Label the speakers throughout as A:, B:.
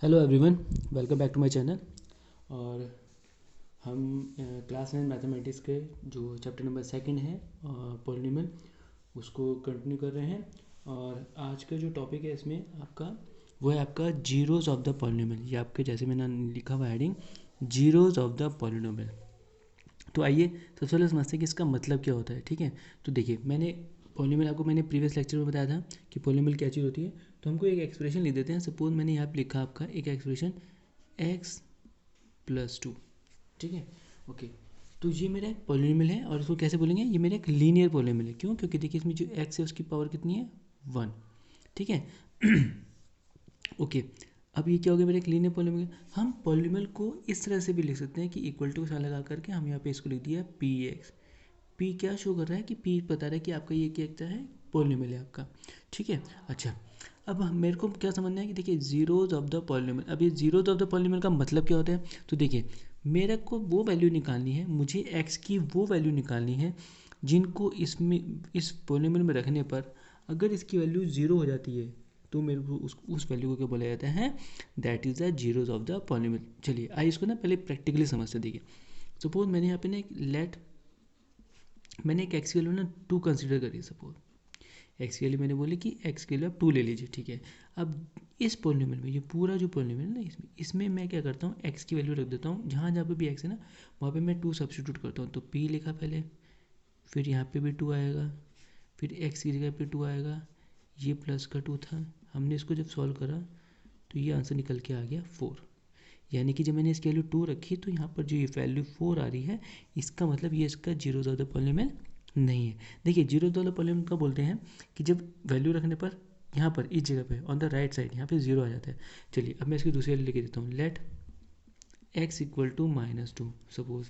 A: Hello everyone, welcome back to my channel. और हम class 9 mathematics के जो चैप्टर नंबर सेकंड है पॉलिनोमियल उसको कंटिन्यू कर रहे हैं। और आज का जो टॉपिक है इसमें आपका वो है आपका जीरोज ऑफ द पॉलिनोमियल। ये आपके जैसे मैंने लिखा हुआ heading zeros of the polynomial. तो आइए सबसे पहले समझते हैं कि इसका मतलब क्या होता है। ठीक है, तो देखिए मैंने प्रीवियस लेक्चर में बताया था कि पॉलिनोमियल क्या चीज़ होती है। तो हमको एक एक्सप्रेशन लिख देते हैं। सपोज मैंने यहाँ पे लिखा आपका एक एक्सप्रेशन x+2। ठीक है, ओके। तो ये मेरा एक पॉलिनोमियल है और इसको कैसे बोलेंगे, ये मेरा एक लीनियर पॉलिनोमियल है। क्यों? क्योंकि देखिए इसमें जो x है उसकी पावर कितनी है, 1। ठीक है ओके। अब ये क्या हो गया, मेरा एक लीनियर पॉलिनोमियल। हम पॉलिनोमियल को इस तरह से भी लिख सकते हैं कि इक्वल टू का साइन लगा करके हम यहाँ पे इसको लिख दिया px। p क्या शो कर रहा है कि p बता रहा है कि आपका ये क्या है, पॉलिनोमियल है आपका। ठीक है, अच्छा। अब मेरे को क्या समझना है कि देखिए जीरोज ऑफ द पॉलिनोमियल। अब ये जीरोज ऑफ द पॉलिनोमियल का मतलब क्या होता है, तो देखिए मेरे को वो वैल्यू निकालनी है, मुझे x की वो वैल्यू निकालनी है जिनको इसमें इस पॉलिनोमियल में रखने पर अगर इसकी वैल्यू ज़ीरो हो जाती है तो मेरे को उस वैल्यू को क्या बोला जाता है, that is the zeros of the polynomial. चलिए आइए इसको ना पहले प्रैक्टिकली समझते। देखिए सपोज मैंने यहाँ पे ना मैंने एक एक्स की वैल्यू ना 2 कंसिडर करी। सपोज एक्स की वैल्यू मैंने बोली कि एक्स की वैल्यू आप 2 ले लीजिए। ठीक है, अब इस पॉलिनोमियल में ये पूरा जो पॉलिनोमियल है ना इसमें मैं क्या करता हूँ, एक्स की वैल्यू रख देता हूँ। जहाँ जहाँ पे भी एक्स है ना वहाँ पे मैं 2 सब्स्टिट्यूट करता हूँ। तो पी लिखा पहले, फिर यहाँ पे भी 2 आएगा, फिर एक्स की जगह पे 2 आएगा। ये प्लस का 2 था, हमने इसको जब सॉल्व करा तो ये आंसर निकल के आ गया 4। यानी कि जब मैंने इसकी वैल्यू 2 रखी तो यहाँ पर जो ये वैल्यू 4 आ रही है, इसका मतलब ये इसका जीरोज ऑफ द पॉलिनोमियल नहीं है। देखिए जीरोज ऑफ द पॉलिनोमियल का बोलते हैं कि जब वैल्यू रखने पर यहाँ पर इस जगह पे ऑन द राइट साइड यहाँ पे जीरो आ जाता है। चलिए अब मैं इसकी दूसरी वैल्यू लेके देता हूँ, let x equal to -2 suppose.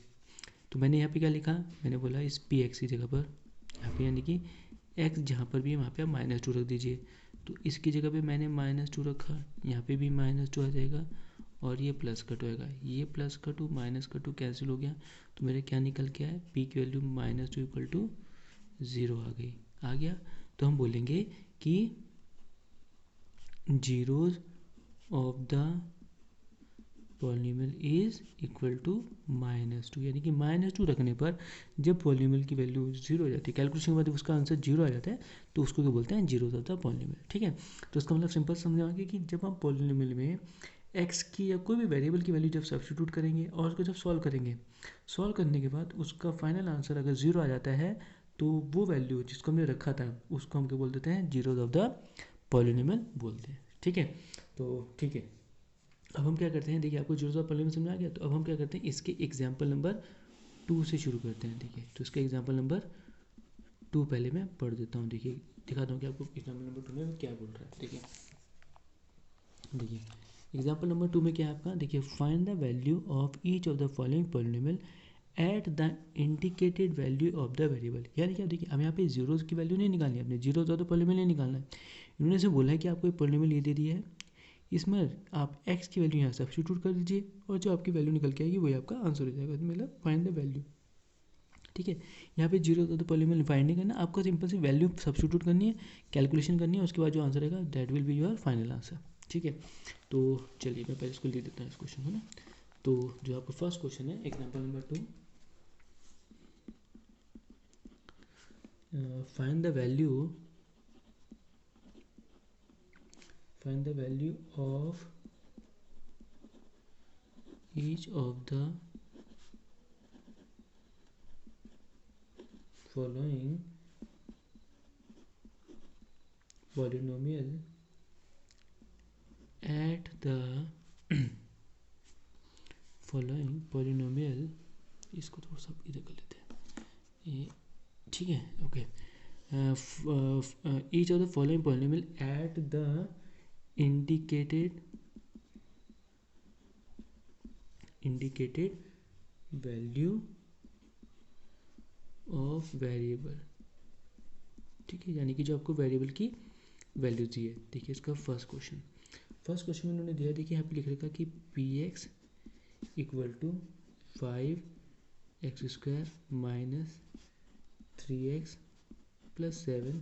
A: तो मैंने यहाँ पे क्या लिखा, मैंने बोला इस पी एक्स की जगह पर यहाँ पे यानी कि x जहाँ पर भी है वहाँ पे आप -2 रख दीजिए। तो इसकी जगह पे मैंने -2 रखा, यहाँ पे भी -2 आ जाएगा और ये प्लस का 2 आएगा। ये प्लस का 2 माइनस का 2 कैंसिल हो गया, तो मेरे क्या निकल के आया, p की वैल्यू -2 इक्वल टू 0 आ गया। तो हम बोलेंगे कि zeros of the polynomial is equal to -2। यानी कि -2 रखने पर जब पॉलिनोमियल की वैल्यू 0 हो जाती है, कैलकुलेशन के बाद उसका आंसर 0 आ जाता है, तो उसको क्या बोलते हैं, जीरोज ऑफ द पॉलिनोमियल। ठीक है, तो उसका मतलब सिंपल समझाएंगे कि जब हम पॉलिनोमियल में एक्स की या कोई भी वेरिएबल की वैल्यू जब सब्स्टिट्यूट करेंगे और उसको जब सॉल्व करेंगे, सॉल्व करने के बाद उसका फाइनल आंसर अगर 0 आ जाता है तो वो वैल्यू जिसको हमने रखा था उसको हम क्या बोल देते हैं, जीरोज ऑफ द पॉलिनोमियल बोलते हैं। ठीक है, तो ठीक है, अब हम क्या करते हैं, देखिए आपको जीरोज ऑफ पॉलिनोमियल समझ आ गया। तो अब हम क्या करते हैं, इसके एग्जाम्पल नंबर 2 से शुरू करते हैं। देखिए तो इसका एग्जाम्पल नंबर 2 पहले मैं पढ़ देता हूँ। देखिए दिखाता हूँ कि आपको एग्जाम्पल नंबर 2 में वो क्या बोल रहा है। देखिए देखिए एग्जाम्पल नंबर 2 में क्या है आपका, देखिए find the value of each of the following polynomial at the indicated value of the variable. यानी क्या, देखिए हम यहाँ पे जीरोज की वैल्यू नहीं निकालनी है, अपने जीरोज ऑफ द पॉलिनोमियल नहीं निकालना है। इन्होंने से बोला है कि आपको एक पॉलिनोमियल ये दे दिया है, इसमें आप x की वैल्यू यहाँ सब्स्टिट्यूट कर दीजिए और जो आपकी वैल्यू निकल के आएगी वही आपका आंसर हो जाएगा, मतलब फाइंड द वैल्यू। ठीक है, यहाँ पे जीरो तो पॉलिनोमियल फाइंड नहीं करना, आपको सिंपल सी वैल्यू सब्स्टिट्यूट करनी है, कैलकुलेशन करनी है, उसके बाद जो आंसर आएगा that will be your final answer. ठीक है, तो चलिए मैं पहले इसको लिख देता हूँ इस क्वेश्चन को ना। तो जो आपका फर्स्ट क्वेश्चन है example number 2, find the value of each of the following polynomial at the following polynomial, इसको थोड़ा सा इधर कर लेते हैं ये। ठीक है, okay. Each of the following polynomial at the indicated value of variable. ठीक है, यानी कि जो आपको वेरिएबल की वैल्यू दी है। देखिए इसका फर्स्ट क्वेश्चन में उन्होंने दिया, देखिए यहाँ पे लिख रखा कि p x equal to 5x² -3x + 7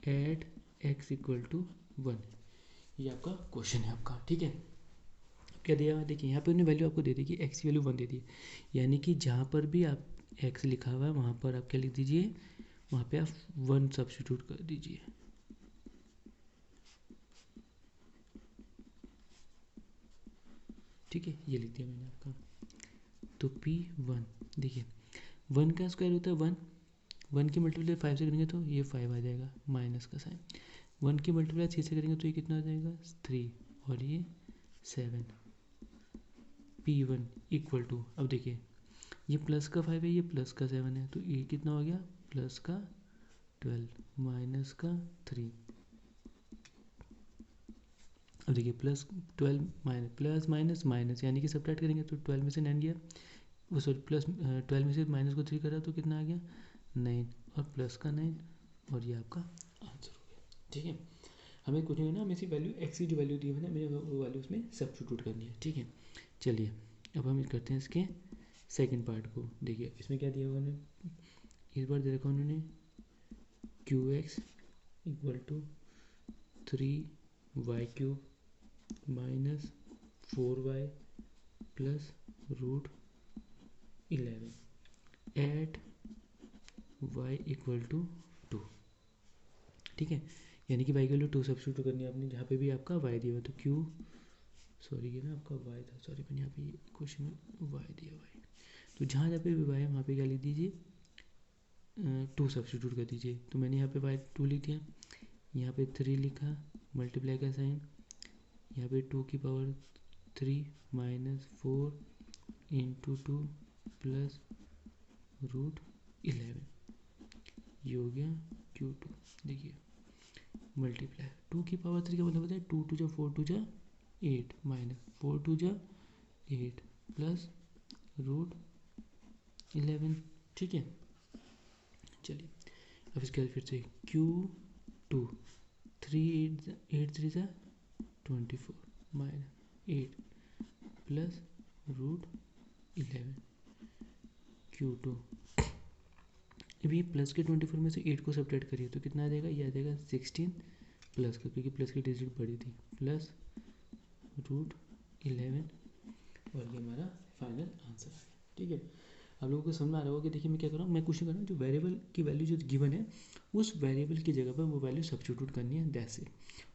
A: at x equal to 1। ये आपका क्वेश्चन है आपका, ठीक है। क्या दिया हुआ देखिए, यहाँ पे उन्होंने वैल्यू आपको दे दी कि एक्स की वैल्यू 1 दे दी, यानी कि जहाँ पर भी आप एक्स लिखा हुआ है वहाँ पर आप क्या लिख दीजिए, वहाँ पे आप 1 सब्स्टिट्यूट कर दीजिए, ठीक है। ये लिख दिया मैंने आपका। तो P1 देखिए 1 का स्क्वायर होता है 1, 1 की मल्टीप्लाई 5 से करेंगे तो ये 5 आ जाएगा माइनस का साइन, 1 की मल्टीप्लाई 6 से करेंगे तो ये कितना आ जाएगा 3 और ये 7। P1 इक्वल टू, अब देखिए ये प्लस का 5 है, ये प्लस का 7 है, तो ये कितना हो गया प्लस का 12 माइनस का 3। अब देखिए plus 12 minus plus minus minus यानी कि सब्ट्रैक्ट करेंगे तो 12 में से 9 गया, वो सॉरी प्लस 12 में से माइनस को 3 करा तो कितना आ गया 9 और प्लस का 9 और ये आपका आंसर हो गया, ठीक है। हमें कुछ नहीं है ना, हमें सिर्फ वैल्यू एक्स की जो वैल्यू दी है ना, हमें वो वैल्यू उसमें सब्स्टिट्यूट करनी है, ठीक है। चलिए अब हम करते हैं इसके सेकंड पार्ट को। देखिए इसमें क्या दिया हुआ उन्होंने, इस बार दे रखा उन्होंने q x equal to 3y³ minus 4y plus root 11 at y equal to 2, ठीक है। यानी कि y की वैल्यू 2 सब्स्टिट्यूट करनी है आपने, जहाँ पे भी आपका y दिया हुआ तो q, सॉरी ये ना आपका y था, सॉरी मैंने यहाँ पे क्वेश्चन में y दिया y, तो जहाँ जहाँ पे भी y है वहाँ पे क्या लिख दीजिए 2 सब्स्टिट्यूट कर दीजिए। तो मैंने यहाँ पे y 2 लिख दिया, यहाँ पे 3 लिखा, मल्टीप्लाई का साइन, यहाँ पे 2 की power 3 minus 4 into 2 plus root 11, ये हो गया Q2। देखिए मल्टीप्लाई 2 की पावर 3 का मतलब होता है 2 2 जा 4 2 जा 8 माइनस 4 2 जा 8 प्लस रूट 11, ठीक है। चलिए अब इसके बाद फिर से Q2 3 8 3 जा 24 माइनस 8 प्लस रूट 11 Q2। अभी प्लस के 24 में से 8 को सब्ट्रैक्ट करिए तो कितना आ जाएगा, ये आ जाएगा 16 प्लस का, क्योंकि प्लस की डिजिट बड़ी थी, प्लस रूट 11 और ये हमारा फाइनल आंसर आ गया, ठीक है। आप लोगों को समझ में आ रहा होगा कि देखिए मैं क्या कर रहा हूँ, मैं क्वेश्चन कर रहा हूँ जो वेरिएबल की वैल्यू जो गिवन है उस वेरिएबल की जगह पर वो वैल्यू सब्स्टिट्यूट करनी है दैट्स इट।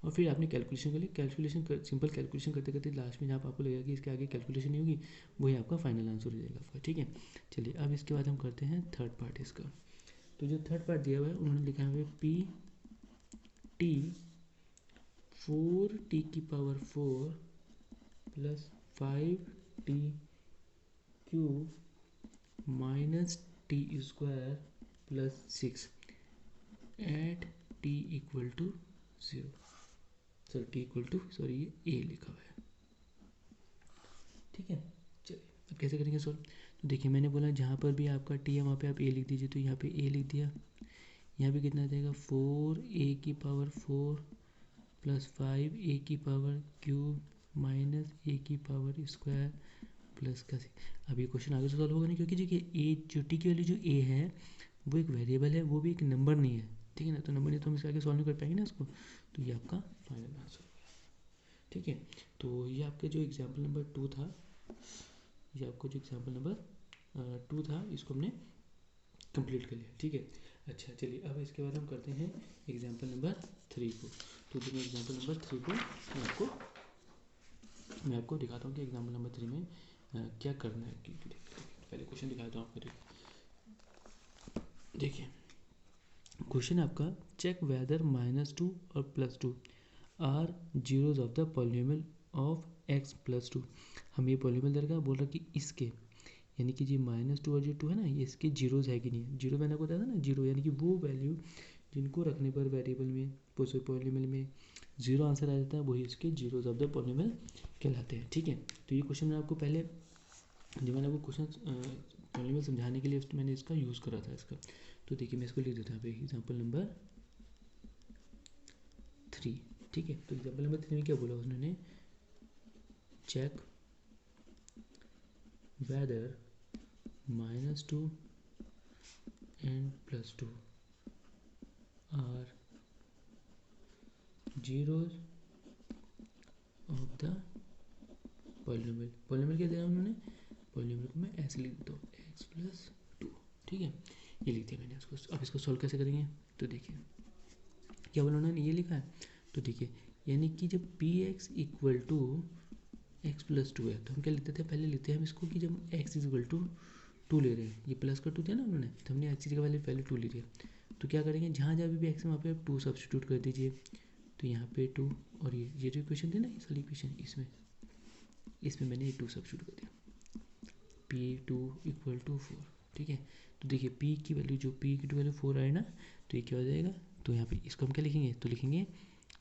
A: और फिर आपने कैलकुलेशन कर ली, सिंपल कैलकुलेशन करते करते लास्ट में जहाँ आपको लगेगा कि इसके आगे कैलकुलेशन नहीं होगी वही आपका फाइनल आंसर हो जाएगा आपका, ठीक है। चलिए अब इसके बाद हम करते हैं थर्ड पार्ट इसका। तो जो थर्ड पार्ट दिया हुआ है उन्होंने लिखा है P 4t की power 4 plus 5t cube minus t square plus 6 at t equal to 0, sorry t equal to, sorry ये a लिखा हुआ है, ठीक है। चलिए अब कैसे करेंगे सॉल्व। तो देखिए मैंने बोला जहाँ पर भी आपका t है वहाँ पे आप a लिख दीजिए, तो यहाँ पे a लिख दिया, यहाँ पे कितना आ जाएगा 4a की पावर 4 प्लस 5a की पावर क्यूब माइनस a की पावर स्क्वायर प्लस का 6। अब ये क्वेश्चन आगे से सॉल्व होगा नहीं, क्योंकि देखिए a जो t की वैल्यू जो a है वो एक वेरिएबल है, वो भी एक नंबर नहीं है, ठीक है ना। तो नंबर नहीं तो हम इसके आगे सॉल्व नहीं कर पाएंगे ना इसको, तो ये आपका फाइनल आंसर हो गया, ठीक है। तो ये आपका जो एग्जाम्पल नंबर 2 था, ये आपको जो एग्जाम्पल नंबर 2 था इसको हमने कंप्लीट कर लिया, ठीक है। अच्छा चलिए अब इसके बाद हम करते हैं एग्जाम्पल नंबर 3 को। तो मैं एग्जाम्पल नंबर 3 को मैं आपको दिखाता हूँ कि एग्जाम्पल नंबर 3 में क्या करना है। क्योंकि पहले क्वेश्चन दिखाता हूँ आपको, देखिए क्वेश्चन आपका चेक वेदर -2 और +2 are zeros of the polynomial of x + 2। हम ये पॉलिनोमियल दे रखा बोल रहा कि इसके यानी कि जी -2 और जो 2 है ना ये इसके जीरोज है कि नहीं। जीरो मैंने आपको बताया था ना, जीरो यानी कि वो वैल्यू जिनको रखने पर वेरिएबल में पॉलिनोमियल में जीरो आंसर आ जाता है वही इसके जीरोज ऑफ द पॉलिनोमियल कहलाते हैं, ठीक है। तो ये क्वेश्चन मैंने आपको पहले जब मैंने आपको क्वेश्चन पॉलिनोमियल समझाने के लिए मैंने इसका यूज़ करा था इसका। तो देखिए मैं इसको लिख देता हूँ एग्जाम्पल नंबर 3, ठीक है। तो एग्जाम्पल नंबर 3 में क्या बोला उन्होंने, check whether -2 and +2 are zeros the polynomial. Polynomial क्या दिया उन्होंने, पॉलिनोमियल को मैं ऐसे लिख देता हूँ x+2, ठीक है, ये लिख दिया मैंने इसको। अब इसको सॉल्व कैसे करेंगे, तो देखिए क्या बोला उन्होंने, ये लिखा है, तो देखिए यानी कि जब px इक्वल टू x+2 है तो हम क्या लिखते थे, पहले लिखते हैं हम इसको कि जब x इक्वल टू 2 ले रहे हैं, ये प्लस का 2 दिया ना उन्होंने, तो हमने x की वैल्यू पहले 2 ले लिया, तो क्या करेंगे जहाँ जहाँ भी x है वहाँ पे आप 2 सब्स्टिट्यूट कर दीजिए, तो यहाँ पे 2 और ये जो इक्वेशन थी ना, इस वाली इक्वेशन, इसमें मैंने ये 2 सब्स्टिट्यूट कर दिया, p2 इक्वल टू 4, ठीक है। तो देखिए p की वैल्यू, जो p की वैल्यू 4 आए ना, तो ये क्या हो जाएगा, तो यहाँ पे इसको हम क्या लिखेंगे, तो लिखेंगे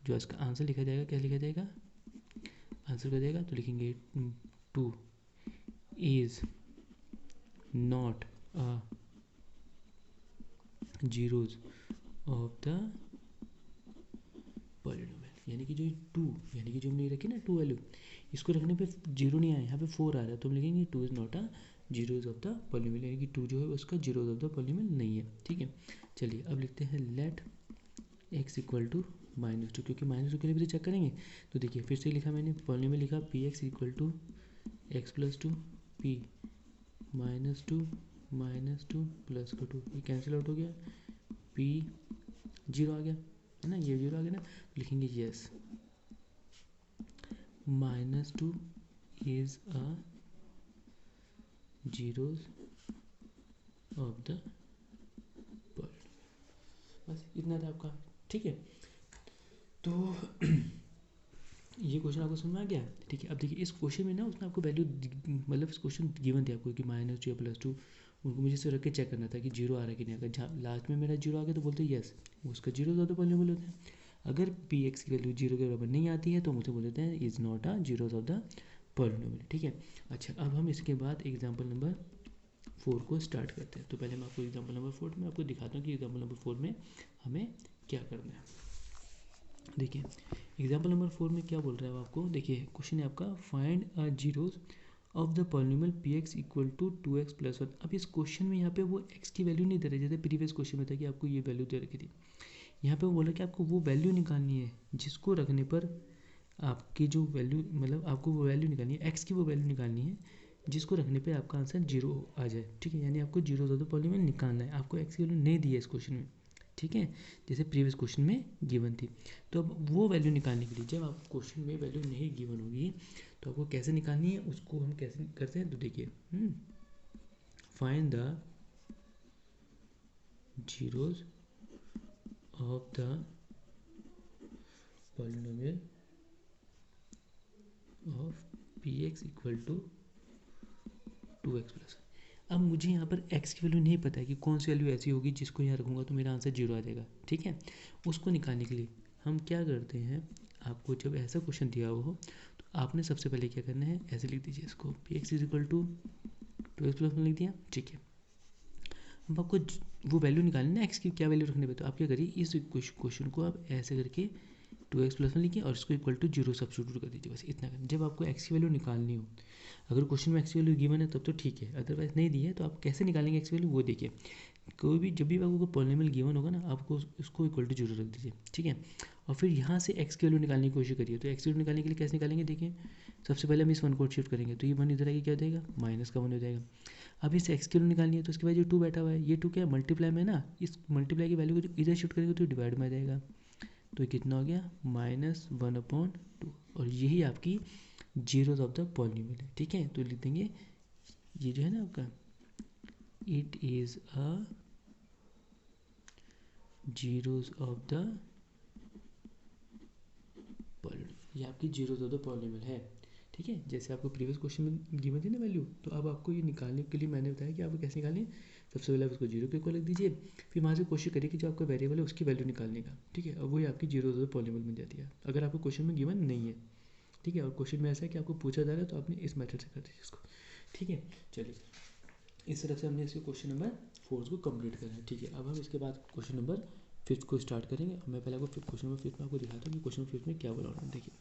A: जो इसका आंसर लिखा जाएगा, क्या लिखा जाएगा, आंसर कर जाएगा, तो लिखेंगे 2 is not a zeros of the polynomial, यानी कि जो 2, यानी कि जो हमने रखी ना 2 वैल्यू, इसको रखने पे 0 नहीं आया, यहाँ पे 4 आ रहा है, तो हम लिखेंगे 2 is not a zeros of the polynomial, यानी कि 2 जो है उसका जीरोज ऑफ द पॉलिनोमियल नहीं है, ठीक है। चलिए अब लिखते हैं लेट x इक्वल टू -2, क्योंकि -2 के लिए भी चेक करेंगे, तो देखिए फिर से लिखा मैंने, पॉलिनोमियल लिखा px equal to x+2 p -2 plus का 2, ये कैंसिल आउट हो गया, p 0 आ गया है ना, ये 0 आ गया ना, तो लिखेंगे yes -2 is a zeros of the polynomial, बस इतना था आपका, ठीक है। तो ये क्वेश्चन आपको समझ में आ गया, ठीक है। अब देखिए इस क्वेश्चन में ना उसने आपको वैल्यू, मतलब इस क्वेश्चन गिवन थे आपको कि -2 या +2, उनको मुझे सिर्फ रख के चेक करना था कि 0 आ रहा है कि नहीं, अगर जहाँ लास्ट में मेरा 0 आ गया तो बोलते यस, उसका 0 ज़्यादा पॉलिनोमियल होता है। अगर px की वैल्यू 0 के बराबर नहीं आती है तो मुझे बोल देते हैं is not a zeros of the polynomial, ठीक है। अच्छा, अब हम इसके बाद एग्जाम्पल नंबर 4 को स्टार्ट करते हैं। तो पहले मैं आपको एग्जाम्पल नंबर 4 में आपको दिखाता हूँ कि एग्जाम्पल नंबर 4 में हमें क्या करना है। देखिए एग्जाम्पल नंबर 4 में क्या बोल रहा है आपको, देखिए क्वेश्चन है आपका find a zeros of the polynomial px equal to 2x + 1। अब इस क्वेश्चन में यहाँ पे वो x की वैल्यू नहीं दे रहे, जैसे प्रीवियस क्वेश्चन में था कि आपको ये वैल्यू दे रखी थी, यहाँ पे वो बोला कि आपको वो वैल्यू निकालनी है जिसको रखने पर आपकी जो वैल्यू, मतलब आपको वो वैल्यू निकालनी है, x की वो वैल्यू निकालनी है जिसको रखने पे आपका आंसर 0 आ जाए, ठीक है। यानी आपको 0 ज़्यादा पॉलिनोमियल निकालना है, आपको x की वैल्यू नहीं दी है इस क्वेश्चन में, ठीक है, जैसे प्रीवियस क्वेश्चन में गिवन थी। तो अब वो वैल्यू निकालने के लिए, जब आप क्वेश्चन में वैल्यू नहीं गिवन होगी तो आपको कैसे निकालनी है, उसको हम कैसे करते हैं, तो देखिए find the zeros of the polynomial of px equal to 2x + 1। अब मुझे यहाँ पर x की वैल्यू नहीं पता है कि कौन सी वैल्यू ऐसी होगी जिसको यहाँ रखूँगा तो मेरा आंसर 0 आ जाएगा, ठीक है। उसको निकालने के लिए हम क्या करते हैं, आपको जब ऐसा क्वेश्चन दिया हो तो आपने सबसे पहले क्या करना है, ऐसे लिख दीजिए इसको, px इक्वल टू 2x + 1 लिख दिया, ठीक है। अब आपको वो वैल्यू निकालनी ना x की क्या वैल्यू रखने पे, तो आप क्या करिए, इस क्वेश्चन को आप ऐसे करके 2x + 1 लिखिए और इसको इक्वल टू 0 सब्स्टिट्यूट कर दीजिए, बस इतना करना। जब आपको x की वैल्यू निकालनी हो, अगर क्वेश्चन में x की वैल्यू गिवन है तब तो ठीक है, अदरवाइज नहीं दी है तो आप कैसे निकालेंगे x की वैल्यू, वो देखिए। कोई भी जब भी आपको पॉलिनोमियल गिवन होगा ना, आपको उसको इक्वल टू 0 रख दीजिए, ठीक है। और फिर यहाँ से x की वैल्यू निकालने की कोशिश करिए, तो x की वैल्यू निकालने के लिए कैसे निकालेंगे, देखिए सबसे पहले हम इस 1 को शिफ्ट करेंगे, तो ये 1 इधर आएगी, क्या हो जाएगा, -1 हो जाएगा। अब इस x की वैल्यू निकालनी है तो उसके बाद जो 2 बैठा हुआ है, ये 2 क्या है, मल्टीप्लाई में ना, इस मल्टीप्लाई की वैल्यू को जो इधर शिफ्ट करेंगे तो डिवाइड में आ जाएगा, तो कितना हो गया, -1/2, और यही आपकी जीरोज ऑफ द पॉलिनोमियल है, ठीक है। तो लिख देंगे ये जो है ना आपका, it is a zeros of the polynomial, ये आपकी जीरोज ऑफ द पॉलिनोमियल है, ठीक है। जैसे आपको प्रीवियस क्वेश्चन में गिवन थी ना वैल्यू, तो अब आपको ये निकालने के लिए मैंने बताया कि आपको कैसे निकालनी है। सबसे पहले आप उसको 0 के इक्वल लिख दीजिए, फिर वहाँ से कोशिश करिए कि जो आपका वेरिएबल है उसकी वैल्यू निकालने का, ठीक है। और वही आपकी जीरोज ऑफ द पॉलिनोमियल बन जाती है, अगर आपको क्वेश्चन में गिवन नहीं है, ठीक है। और क्वेश्चन में ऐसा है कि आपको पूछा जा रहा है तो आपने इस मेथड से कर दीजिए इसको, ठीक है। चलिए इस तरह से हमने इसके क्वेश्चन नंबर 4 को कंप्लीट करा है, ठीक है। अब हम इसके बाद क्वेश्चन नंबर 5 को स्टार्ट करेंगे। मैं पहले आपको क्वेश्चन नंबर 5 में आपको दिखाता हूँ कि क्वेश्चन नंबर 5 में क्या बोला उन्होंने, देखिए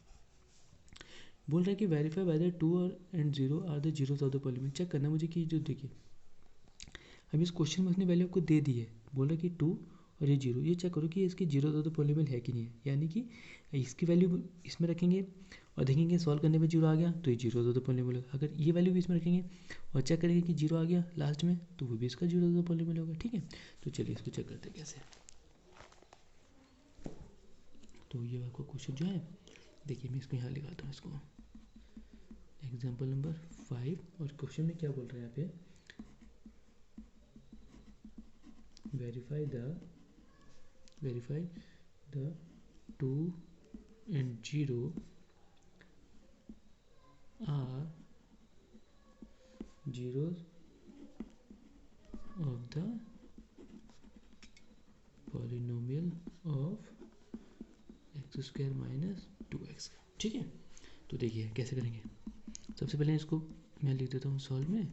A: बोल रहा है कि वेरीफाई वेदर 2 और 0 are the zeros of the polynomial. Check करना मुझे कि जो देखिए अब इस क्वेश्चन में उसने वैल्यू आपको दे दी है, बोल रहा है कि 2 और ये 0, ये चेक करो कि इसकी जीरोज ऑफ द पॉलिनोमियल है कि नहीं है, यानी कि इसकी वैल्यू इसमें रखेंगे और देखेंगे सॉल्व करने पे जीरो आ गया तो ये जीरो तो पॉलिनोमियल होगा। अगर ये वैल्यू भी इसमें रखेंगे और चेक करेंगे कि जीरो आ गया लास्ट में तो वो भी इसका जीरो तो पॉलिनोमियल होगा। ठीक है, तो चलिए इसको चेक करते हैं कैसे। तो ये आपको क्वेश्चन जो है देखिए मैं इसको यहाँ लिखाता हूँ इसको एग्जाम्पल नंबर 5 और क्वेश्चन में क्या बोल रहे हैं यहाँ पे verify the 2 and 0 are zeros of the polynomial of x square minus 2x। ठीक है, तो देखिए कैसे करेंगे। सबसे पहले इसको मैं लिख देता हूँ सॉल्व में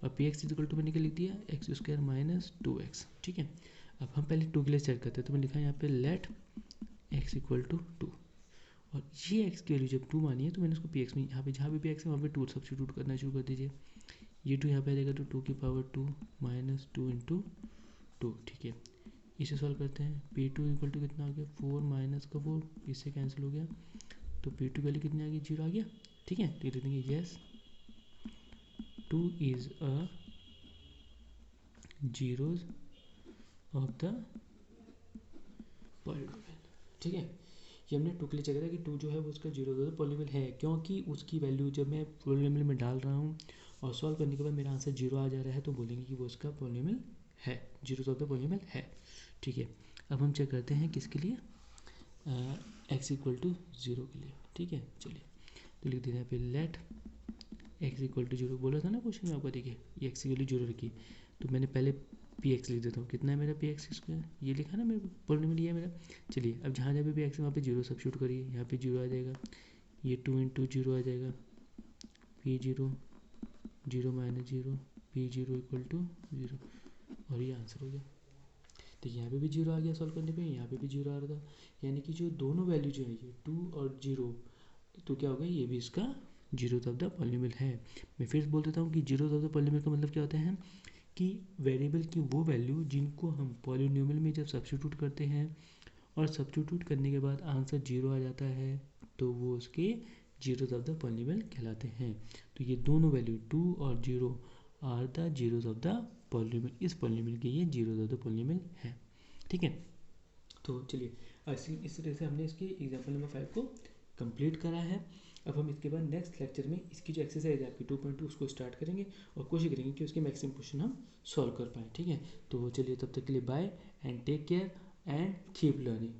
A: और पी एक्स इक्वल टू मैंने क्या लिख दिया एक्स स्क्वायर माइनस 2x। ठीक है, अब हम पहले 2 के लिए चेक करते हैं तो मैंने लिखा यहाँ पे लेट x इक्वल टू 2 और ये x की वैल्यू जब 2 मानी है तो मैंने उसको पी एक्स में यहाँ पे जहाँ भी x है वहाँ पे 2 सब्स्टिट्यूट करना शुरू कर दीजिए। ये 2 यहाँ पे आ जाएगा तो 2 की पावर 2 माइनस 2 इंटू 2। ठीक है, इसे सॉल्व करते हैं। पी टू इक्वल टू कितना आ गया 4 माइनस का 4 इससे कैंसिल हो गया तो पी टू वैल्यू कितनी आ गई 0 आ गया। ठीक है, तो लिख देंगे yes 2 is a zeros of the polynomial. ठीक है, ये हमने 2 के लिए चेक करा कि 2 जो है वो उसका जीरो तो पॉलिनोमियल है क्योंकि उसकी वैल्यू जब मैं पॉलिनोमियल में डाल रहा हूँ और सॉल्व करने के बाद मेरा आंसर 0 आ जा रहा है तो बोलेंगे कि वो उसका पॉलिनोमियल है, जीरो ऑफ द पॉलिनोमियल है। ठीक है, अब हम चेक करते हैं किसके लिए x इक्वल टू 0 के लिए। ठीक है, चलिए तो लिख देते हैं फिर लेट x इक्वल टू 0 बोला था ना क्वेश्चन में आपको। देखिए ये x की वैल्यू 0 रखी तो मैंने पहले पी एक्स लिख देता हूँ। कितना है मेरा पी एक्स स्क्वायर, ये लिखा ना मेरे पॉलिनोमियल ये है मेरा। चलिए अब जहाँ जहाँ भी एक्स है वहाँ पे 0 सब्स्टिट्यूट करिए, यहाँ पे 0 आ जाएगा, ये 2 इंटू 0 आ जाएगा, p 0 0 minus 0 p 0 equal to 0 और ये आंसर हो गया। देखिए यहाँ पे भी 0 आ गया सॉल्व करने पे, यहाँ पे भी 0 आ रहा था, यानी कि जो दोनों वैल्यू जो है ये 2 और 0 तो क्या होगा ये भी इसका जीरो ऑफ द पॉलिनोमियल है। मैं फिर बोल देता हूँ कि जीरो ऑफ द पॉलिनोमियल का मतलब क्या होता है कि वेरिएबल की वो वैल्यू जिनको हम पॉलिनोमियल में जब सब्स्टिट्यूट करते हैं और सब्स्टिट्यूट करने के बाद आंसर 0 आ जाता है तो वो उसके जीरोज ऑफ द पॉलिनोमियल कहलाते हैं। तो ये दोनों वैल्यू 2 और 0 are the zeros of the polynomial, इस पॉलिनोमियल के ये जीरोज ऑफ द पॉलिनोमियल है। ठीक है, तो चलिए इस तरह से हमने इसकी एग्जाम्पल नंबर 5 को कंप्लीट करा है। अब हम इसके बाद नेक्स्ट लेक्चर में इसकी जो एक्सरसाइज है आपकी 2.2 उसको स्टार्ट करेंगे और कोशिश करेंगे कि उसके मैक्सिमम क्वेश्चन हम सॉल्व कर पाएँ। ठीक है, तो चलिए तब तक के लिए bye and take care and keep learning.